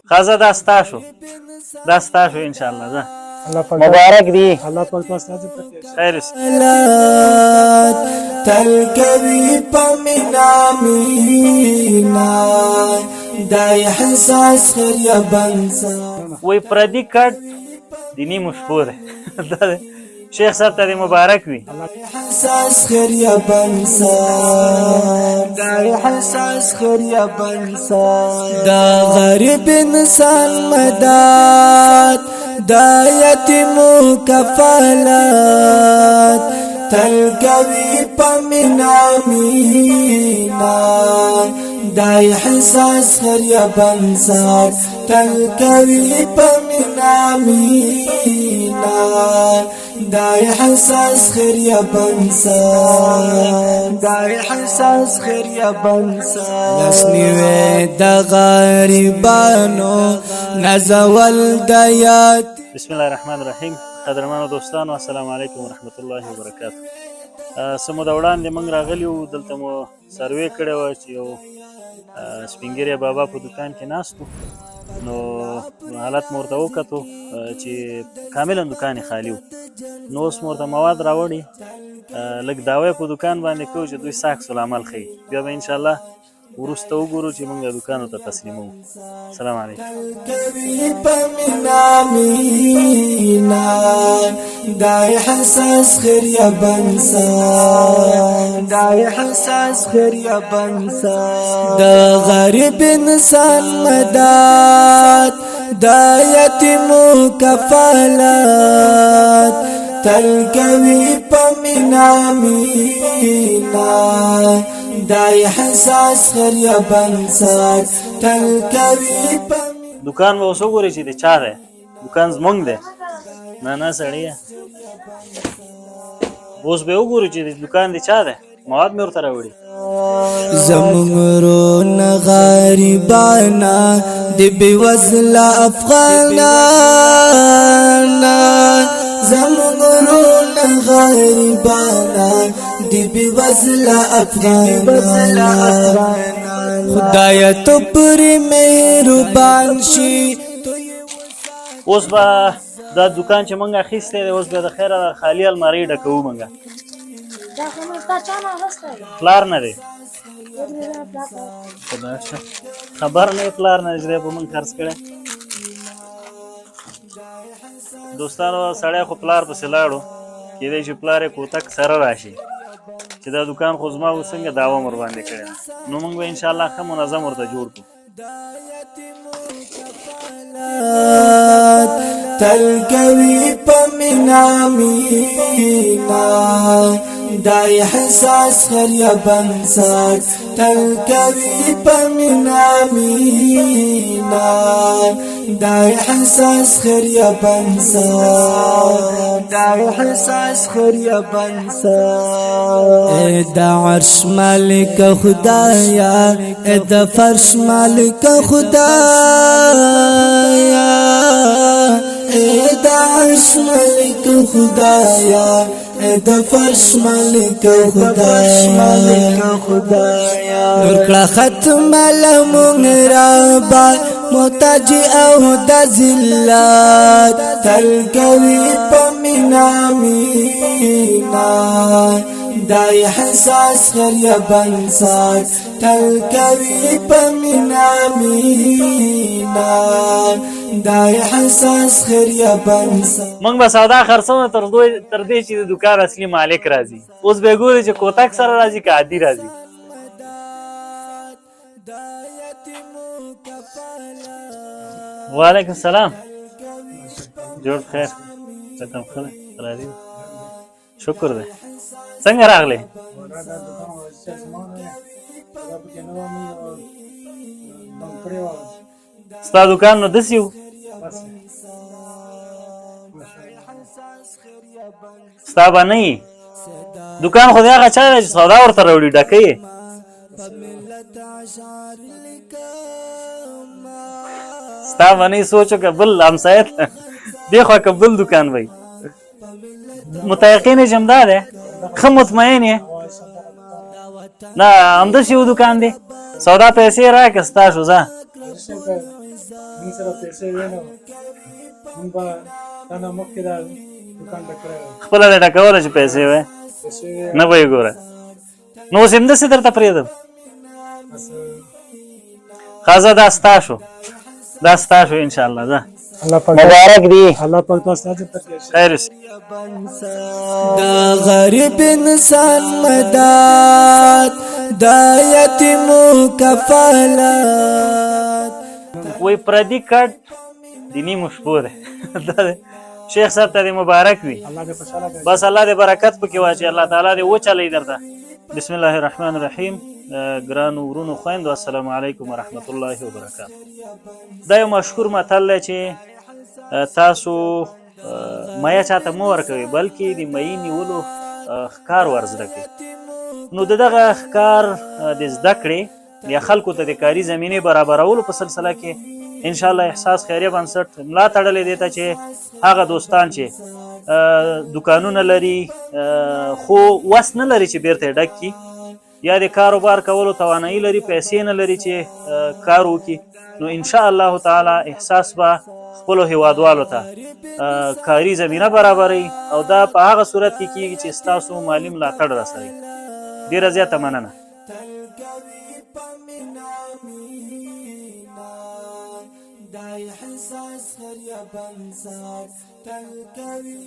خزه دا ستا شو ان شاء الله ځه مبارک دی الله پاک تاسو ته خیر تل کوي پمینا مینا دای حساس خریا بنسا وای پردی کټ دینی مشهور ده شیخ صاحب ته مبارک وي حساس خریا بنسا دای حساس خریا بنسا دا غریب انسان مدد دا یتیمو کفالت تل کوي پمینا مینا دای حساس خریا بنسا تل کوي پمینا مینا دای حساس خریا بنسا دای حساس خریا بنسا لسنیوه د غریبانو نزول دیات بسم الله الرحمن الرحیم قدرمنو دوستانو السلام علیکم ورحمت الله وبرکاته سمو د وړاندې موږ راغلی وو دلته مو سروې کړې وه چې یو سپین بابا په دکان کې ناست و نو حالت مو ورته وکتو چې کاملا دکان یې خالي و نو اوس مو ورته مواد راوړي لږ دعوی په دکان باندې کوو چې دوی ساکس العمل ښیي بیا به انشاءالله وروسته وګورو چې موږ دکانو ته تسلیموو السلام علیکم دای حساس خریا بنسا دای حساس خریا بنسا د غریب انسان مدد د یتیمو کفالت تل کوي پمینا مینا دای حساس خریا بنسا تل کوي دکان به اوس وګورئ چې د چا دی دکان زموږ دی نه سړیه اوس به وګورو چې د دکان د چا دی مواد مې ورته راوړي زمون غریبانا د بېوزله افغانانا زمون غریبانا د بېوزله افغانانا خدایا تو پرې مهربان شي اوس به دا دکان چې موږ اخیستی دی اوس به د خیره خالي المارۍ ډکوو موږ پلار نه دی خبر نه پلار نه چې دی په موږ خرڅ کړی دوستانو سړی خو پلار پسې لاړو کېدی چې پلار یې کوتک سره راشي چې دا دکان خو زما اوس څنګه دعوه ور باندې کړې نو موږ به انشاءالله ښه منظم ورته جوړ کړو تل کوي پمینا مینا دای حساس خریا بنسا تل کوي پمینا مینا دای حساس خریا بنسا دای حساس خریا بنسا ای د عرش مالک خدایا ای د فرش مالک خدایا ای د عرش مالک خدایا ای د فرش مالک خدایا نور کړه ختم لمون ربا محتاج او د ذلت تل کوي پمینا مینا دای حساس خریا بنسا تل کوي پمینا مینا دای حساس خریا بنسا موږ به سودا خرڅو تر دې چې د دکان اصلي مالک راځي اوس به ګوري چې کوتک سره راځي که عادي راځي وعلیکم السلام جوړ خیر ختم خله راځي شکر دی څنګه راغلی ستا دکان نو داسې و ستا به نه یي دکان خو د هغه چا دی چې سودا ورته راوړي ډکه یې ستا به نه یي سوچو که بل همسایه ته دې خوا که بل دکان وی متیقن یې چې همدا دی ښه مطمئن یې نه همداسې یو دکان دی سودا پیسې راکړه ستا شو ځه موږ سره پیسې وي نو موږ به تا نه مخکې دا دوکان ډک کړی وی. خپله دې ډکوله چې پیسې وای پیسې وي نه به یې ګوره نو اوس همداسې درته پرېږدم بس ښه دا ستا شو دا ستا شو انشاءالله ځه الله پاک مبارک دی الله پاک تاسو ته اجر درکړي. خیر اوسې. دا غریب انسان مدد دا یتیمو کفالت وای پردي کټ دیني مشبو دی دا دی. شیخ صاحب ته دې مبارک وي الله دې خوشحاله کړي. بس الله دې برکت پکې واچي الله تعالی دې وچلوي درته بسم الله الرحمن الرحیم ګرانو ورونو خویندو السلام علیکم ورحمت الله وبرکاتو دا یو مشهور متل دی چې تاسو میا چاته مو ورکوي بلکې د مۍ نیولو ښکار ور زده کوي نو د دغه ښکار د زده کړې یا خلکو ته د کاري زمینې برابرولو په سلسله کې انشاءالله احساس خیریه بنسټ ملا تړلی دی ته چې هغه دوستان چې دکانونه لري خو وس نه لري چې بیرته یې ډک کړي یا د کاروبار کولو توانایي لري پیسې نه لري چې کار وکړي نو انشاءالله تعالی احساس به خپلو هیوادوالو ته کاري زمینه برابروي او دا په هغه صورت کې کېږي چې ستاسو مالي ملاتړ راسره وي ډېره زیاته مننه دای حساس خریه بنسات تل کوي